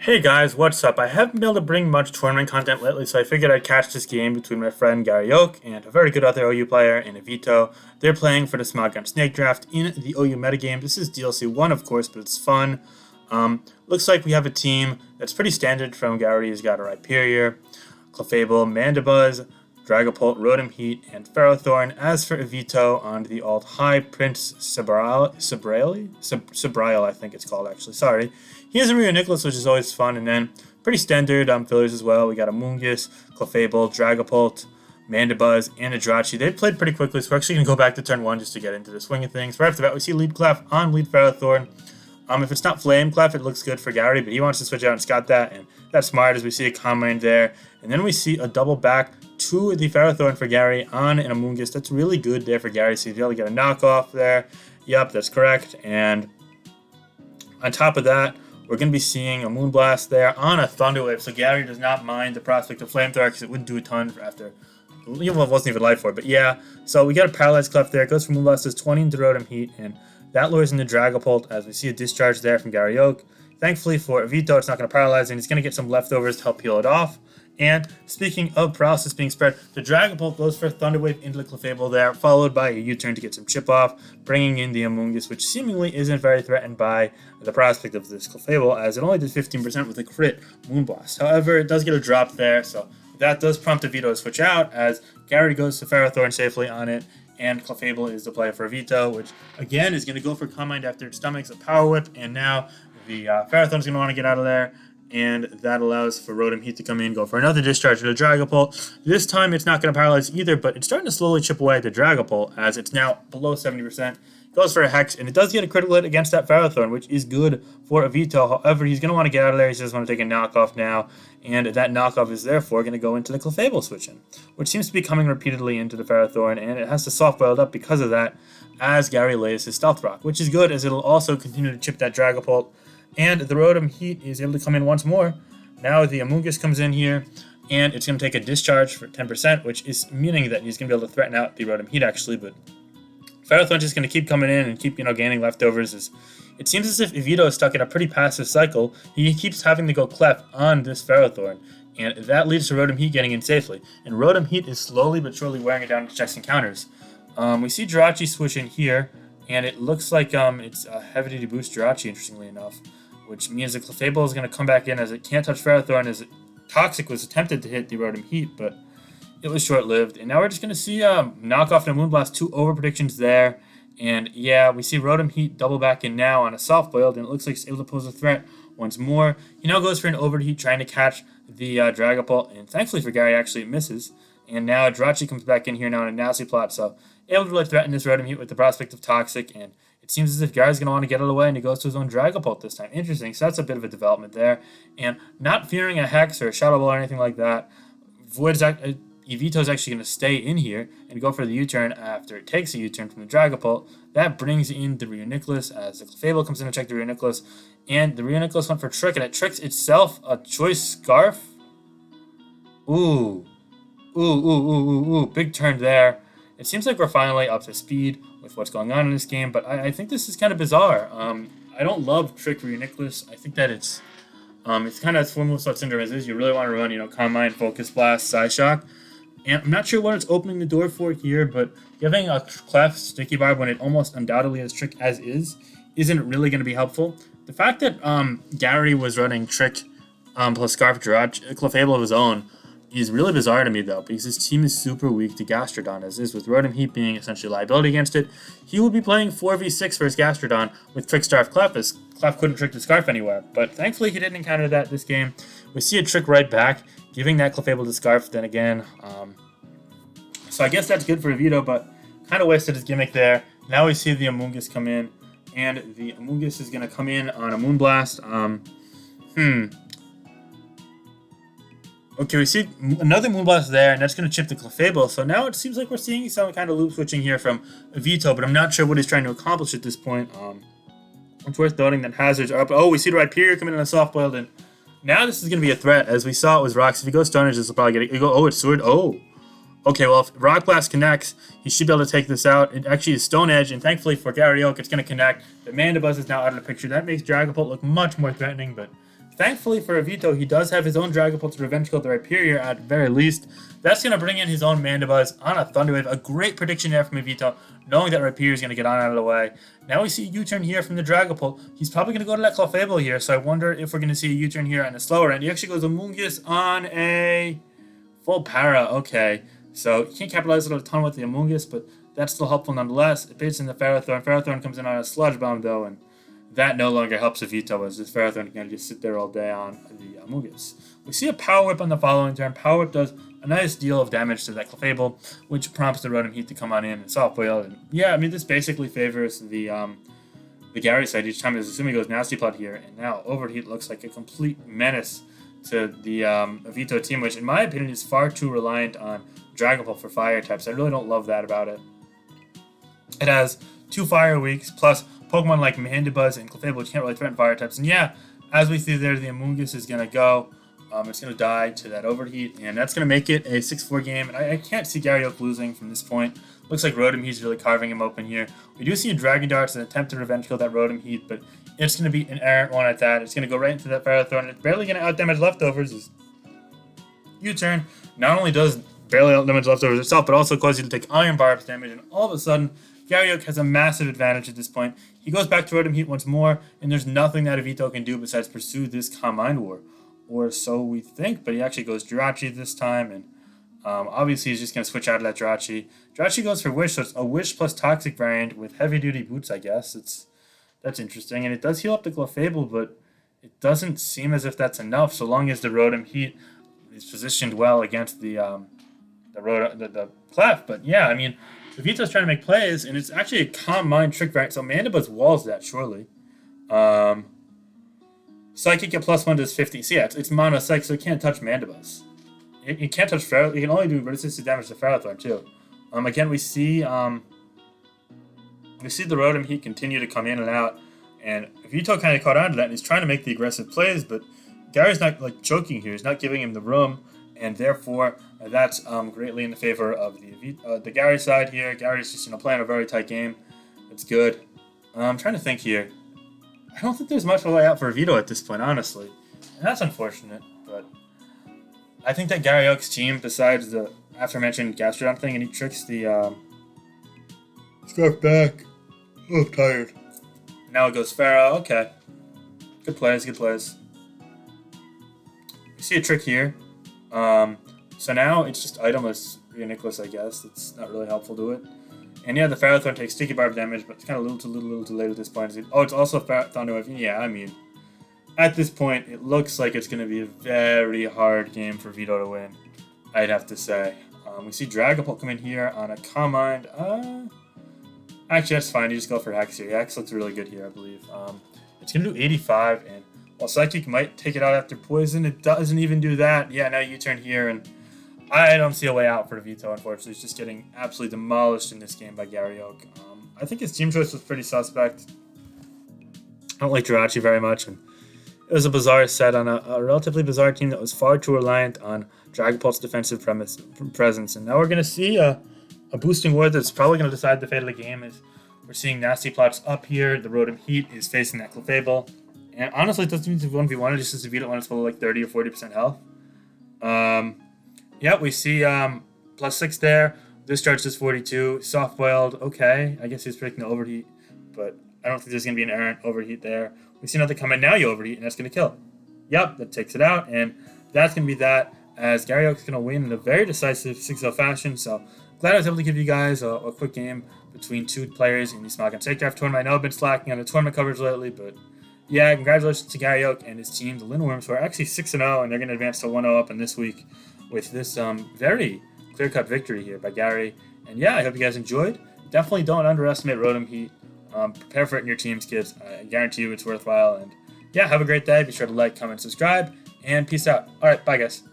Hey guys, what's up? I haven't been able to bring much tournament content lately, so I figured I'd catch this game between my friend Garay and a very good other OU player in Eeveeto. They're playing for the Smogon Snake Draft in the OU metagame. This is DLC 1, of course, but it's fun. Looks like we have a team that's pretty standard from Garay. He's got a Rhyperior, Clefable, Mandibuzz, Dragapult, Rotom-Heat, and Ferrothorn. As for Eeveeto on the alt high, Prince Sabriel, I think it's called actually, sorry. He has a Nicholas, which is always fun, and then pretty standard fillers as well. We got a Moongus, Clefable, Dragapult, Mandibuzz, and a Jirachi. They played pretty quickly, so we're actually going to go back to turn 1 just to get into the swing of things. Right after that, we see Lead Clef on Lead Ferrothorn. If it's not Flame Clef, it looks good for Garay, but he wants to switch out and Scott that, and that's smart as we see a Combine there. And then we see a double back to the Ferrothorn for Garay on an Amoonguss. That's really good there for Garay, so he's able to get a knockoff there. Yep, that's correct. And on top of that, we're going to be seeing a Moonblast there on a Thunder Wave, so Garay does not mind the prospect of Flamethrower because it wouldn't do a ton after. It wasn't even Life Orb, but yeah. So we got a Paralyzed Clef there. It goes from Moonblast, does 20 into Rotom-Heat, and that lures into Dragapult as we see a Discharge there from Garay. Thankfully for Eeveeto, it's not going to paralyze, and he's going to get some leftovers to help heal it off. And speaking of paralysis being spread, the Dragapult goes for a Thunder Wave into the Clefable there, followed by a U-turn to get some chip off, bringing in the Amoonguss, which seemingly isn't very threatened by the prospect of this Clefable, as it only did 15% with a crit Moonblast. However, it does get a drop there, so that does prompt Eeveeto to switch out, as Garay goes to Ferrothorn safely on it, and Clefable is the play for Eeveeto, which again is going to go for Combine after it stomachs a Power Whip, and now the Ferrothorn's going to want to get out of there. And that allows for Rotom-Heat to come in, go for another Discharge to the Dragapult. This time it's not going to paralyze either, but it's starting to slowly chip away at the Dragapult as it's now below 70%. Goes for a Hex, and it does get a critical hit against that Ferrothorn, which is good for Eeveeto. However, he's going to want to get out of there. He just want to take a knockoff now, and that knockoff is therefore going to go into the Clefable switch-in, which seems to be coming repeatedly into the Ferrothorn, and it has to soft-boiled up because of that as Garay lays his Stealth Rock, which is good as it'll also continue to chip that Dragapult. And the Rotom-Heat is able to come in once more. Now the Amoonguss comes in here, and it's going to take a Discharge for 10%, which is meaning that he's going to be able to threaten out the Rotom-Heat, actually. But Ferrothorn's just going to keep coming in and keep, gaining leftovers. It seems as if Eeveeto is stuck in a pretty passive cycle. He keeps having to go Clef on this Ferrothorn, and that leads to Rotom-Heat getting in safely. And Rotom-Heat is slowly but surely wearing it down to checks and counters. We see Jirachi switch in here, and it looks like it's a heavy-duty boost Jirachi, interestingly enough, which means the Clefable is going to come back in as it can't touch Ferrothorn, as Toxic was attempted to hit the Rotom-Heat, but it was short-lived. And now we're just going to see knockoff and a Moonblast, 2 over predictions there. And yeah, we see Rotom-Heat double back in now on a soft-boiled, and it looks like he's able to pose a threat once more. He now goes for an overheat, trying to catch the Dragapult, and thankfully for Garay, actually it misses. And now Jirachi comes back in here now in a nasty plot, so able to really threaten this Rotom-Heat with the prospect of Toxic, and it seems as if Garay's going to want to get out of the way, and he goes to his own Dragapult this time. Interesting, so that's a bit of a development there. And not fearing a Hex or a Shadow Ball or anything like that, Eeveeto's actually going to stay in here and go for the U-turn after it takes a U-turn from the Dragapult. That brings in the Nicholas as the Clefable comes in to check the Nicholas, and the Nicholas went for Trick, and it tricks itself a Choice Scarf. Ooh, big turn there. It seems like we're finally up to speed with what's going on in this game, but I think this is kind of bizarre. I don't love Trick Nicholas. I think that it's kind of Swim with Slut Syndrome is. You really want to run, Combine, Focus Blast, Psyshock. And I'm not sure what it's opening the door for here, but giving a Clef Sticky Barb when it almost undoubtedly has Trick as is isn't really going to be helpful. The fact that Garay was running Trick plus Scarf Clefable of his own is really bizarre to me, though, because his team is super weak to Gastrodon, as is, with Rotom-Heat being essentially a liability against it. He would be playing 4v6 versus Gastrodon with Trick Scarf Clef, as Clef couldn't trick the Scarf anywhere. But thankfully, he didn't encounter that this game. We see a Trick right back, giving that Clefable to Scarf then again. So I guess that's good for Eeveeto, but kind of wasted his gimmick there. Now we see the Amoonguss come in, and the Amoonguss is going to come in on a Moonblast. Okay, we see another Moonblast there, and that's going to chip the Clefable. So now it seems like we're seeing some kind of loop switching here from Eeveeto, but I'm not sure what he's trying to accomplish at this point. It's worth noting that hazards are up. Oh, we see the Rhyperior come in on a soft-boiled, and now this is going to be a threat. As we saw, it was Rocks. If he goes Stone Edge, this will probably get it. Oh, it's Sword. Oh. Okay, well, if Rock Blast connects, he should be able to take this out. It actually is Stone Edge, and thankfully for Garay, it's going to connect. The Mandibuzz is now out of the picture. That makes Dragapult look much more threatening, but Thankfully for Eeveeto, he does have his own Dragapult to Revenge Kill the Rhyperior at the very least. That's going to bring in his own Mandibuzz on a Thunder Wave. A great prediction there from Eeveeto, knowing that Rhyperior is going to get on out of the way. Now we see a U-turn here from the Dragapult. He's probably going to go to that Clefable here, so I wonder if we're going to see a U-turn here on the slower end. He actually goes Amoonguss on a full para. Okay, so he can't capitalize it a ton with the Amoonguss, but that's still helpful nonetheless. It baits in the Ferrothorn. Ferrothorn comes in on a Sludge Bomb, though, and that no longer helps Eeveeto, as this Ferrothorn can just sit there all day on the Amoonguss. We see a Power Whip on the following turn. Power Whip does a nice deal of damage to that Clefable, which prompts the Rotom-Heat to come on in and Soft Boil. And yeah, I mean, this basically favors the Garay side each time. Assuming he goes Nasty Plot here, and now Overheat looks like a complete menace to the Eeveeto team, which in my opinion is far too reliant on Dragapult for fire types. I really don't love that about it. It has 2 fire weeks, plus Pokemon like Mandibuzz and Clefable, which can't really threaten fire types. And yeah, as we see there, the Amoonguss is going to go. It's going to die to that Overheat, and that's going to make it a 6-4 game. And I can't see Garay losing from this point. Looks like Rotom-Heat's really carving him open here. We do see a Dragon Dart as an attempt to Revenge Kill that Rotom-Heat, but it's going to be an errant one at that. It's going to go right into that Ferrothorn. It's barely going to outdamage Leftovers. U-turn not only does barely outdamage Leftovers itself, but also causes you to take Iron Barbs damage, and all of a sudden, Garay has a massive advantage at this point. He goes back to Rotom-Heat once more, and there's nothing that Eeveeto can do besides pursue this Calm Mind War. Or so we think, but he actually goes Jirachi this time, and obviously he's just going to switch out of that Jirachi. Jirachi goes for Wish, so it's a Wish plus Toxic variant with heavy-duty boots, I guess. That's interesting, and it does heal up the Clefable, but it doesn't seem as if that's enough, so long as the Rotom-Heat is positioned well against the Clef. But yeah, I mean, Eeveeto's trying to make plays, and it's actually a Calm Mind trick variant, so Mandibuzz walls that, surely. Psychic at +1 does 50. So yeah, it's Mono Psych, so it can't touch Mandibuzz. It can't touch Ferrothorn. It can only do resistant damage to Ferrothorn, too. Again, we see the Rotom-Heat continue to come in and out, and Eeveeto kind of caught on to that, and he's trying to make the aggressive plays, but Garay's not like choking here. He's not giving him the room, and therefore that's greatly in the favor of the Garay side here. Gary's just playing a very tight game. It's good. I'm trying to think here. I don't think there's much of a way out for Eeveeto at this point, honestly. And that's unfortunate, but I think that Garayok's team, besides the aforementioned Gastrodon thing, and he tricks the Scarf back. Oh, I'm tired. Now it goes Pharaoh. Okay. Good plays, good plays. You see a trick here. So now it's just itemless Rhea-Nicholas, I guess. It's not really helpful to it. And yeah, the Ferrothorn takes Sticky Barb damage, but it's kind of a little too late at this point. Oh, it's also Thunder Wave. Yeah, I mean, at this point, it looks like it's going to be a very hard game for Eeveeto to win, I'd have to say. We see Dragapult come in here on a Calm Mind. Actually, that's fine. You just go for Hex here. Hex looks really good here, I believe. It's going to do 85, and while Psychic might take it out after Poison, it doesn't even do that. Yeah, now U-turn here, and I don't see a way out for Eeveeto, unfortunately. He's just getting absolutely demolished in this game by Garayok. I think his team choice was pretty suspect. I don't like Jirachi very much, and it was a bizarre set on a relatively bizarre team that was far too reliant on Dragapult's defensive presence. And now we're going to see a boosting ward that's probably going to decide the fate of the game. Is we're seeing Nasty Plots up here. The Rotom-Heat is facing that Clefable. And honestly, it doesn't need to be 1v1. It just has to beat it when it's below like 30 or 40% health. Yeah, we see +6 there. Discharge is 42. Soft boiled. Okay, I guess he's predicting the Overheat, but I don't think there's going to be an errant Overheat there. We see another come in. Now you Overheat, and that's going to kill. Yep, that takes it out, and that's going to be that, as Garayok's going to win in a very decisive 6-0 fashion. So glad I was able to give you guys a quick game between two players in the Smogon Safecraft tournament. I know I've been slacking on the tournament coverage lately, but yeah, congratulations to Garayok and his team, the Lindworms, who are actually 6-0, and they're going to advance to 1-0 up in this week with this very clear-cut victory here by Garay. And yeah, I hope you guys enjoyed. Definitely don't underestimate Rotom-Heat. Prepare for it in your teams, kids. I guarantee you it's worthwhile. And yeah, have a great day. Be sure to like, comment, subscribe, and peace out. All right, bye, guys.